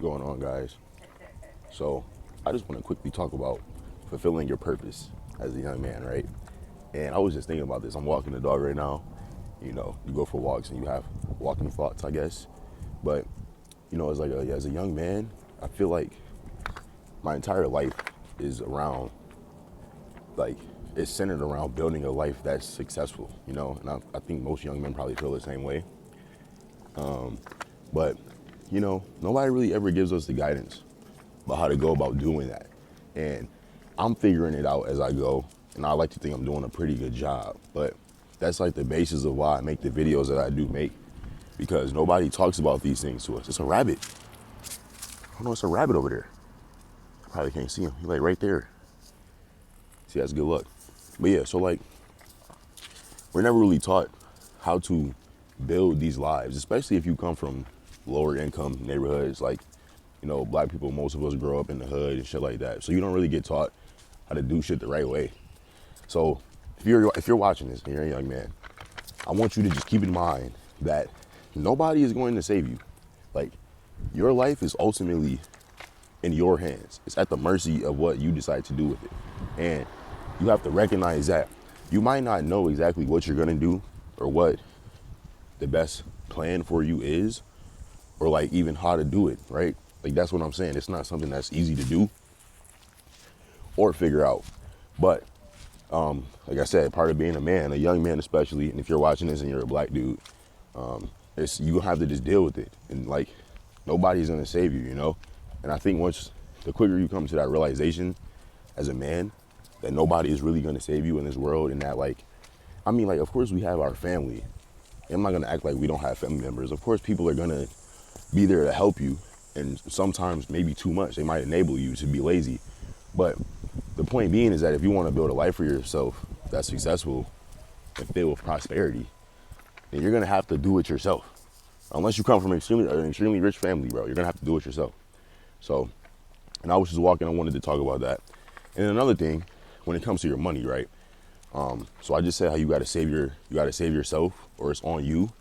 going on, guys? So, I just want to quickly talk about fulfilling your purpose as a young man, right? And I was just thinking about this. I'm walking the dog right now. You know, you go for walks and you have walking thoughts, I guess. But as a young man, I feel like my entire life is around like it's centered around building a life that's successful. And I think most young men probably feel the same way. But nobody really ever gives us the guidance about how to go about doing that. And I'm figuring it out as I go, and I like to think I'm doing a pretty good job. But that's like the basis of why I make the videos that I do make, because nobody talks about these things to us. It's a rabbit. Oh no, it's a rabbit over there. I probably can't see him. He's like right there. See, that's good luck. But yeah, so like we're never really taught how to build these lives, especially if you come from lower income neighborhoods. Like, black people, most of us grow up in the hood and shit like that. So you don't really get taught how to do shit the right way. So if you're watching this and you're a young man, I want you to just keep in mind that nobody is going to save you. Like, your life is ultimately in your hands. It's at the mercy of what you decide to do with it. And you have to recognize that you might not know exactly what you're gonna do or what the best plan for you is, or like even how to do it, right? Like, that's what I'm saying. It's not something that's easy to do or figure out. But like I said, part of being a man, a young man especially, and if you're watching this and you're a black dude, you have to just deal with it. And like, nobody's gonna save you. And I think the quicker you come to that realization as a man, that nobody is really gonna save you in this world, and that of course we have our family. I'm not gonna act like we don't have family members. Of course, people are gonna be there to help you, and sometimes maybe too much. They might enable you to be lazy. But the point being is that if you want to build a life for yourself that's successful and filled with prosperity, then you're gonna have to do it yourself. Unless you come from an extremely rich family, bro, you're gonna have to do it yourself. So, and I was just walking, I wanted to talk about that. And then another thing, when it comes to your money, right? So I just said how you gotta save yourself, or it's on you.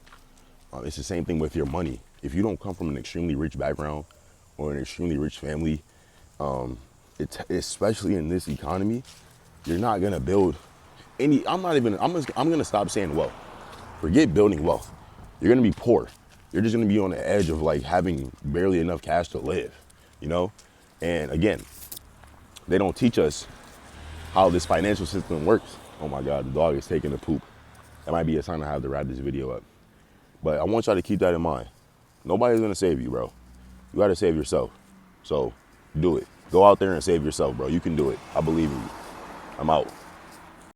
It's the same thing with your money. If you don't come from an extremely rich background or an extremely rich family, especially in this economy, you're not gonna build any. I'm gonna stop saying wealth. Forget building wealth. You're gonna be poor. You're just gonna be on the edge of like having barely enough cash to live. And again, they don't teach us how this financial system works. Oh my God, the dog is taking a poop. That might be a sign I have to wrap this video up. But I want y'all to keep that in mind. Nobody's gonna save you, bro. You gotta save yourself. So do it. Go out there and save yourself, bro. You can do it. I believe in you. I'm out.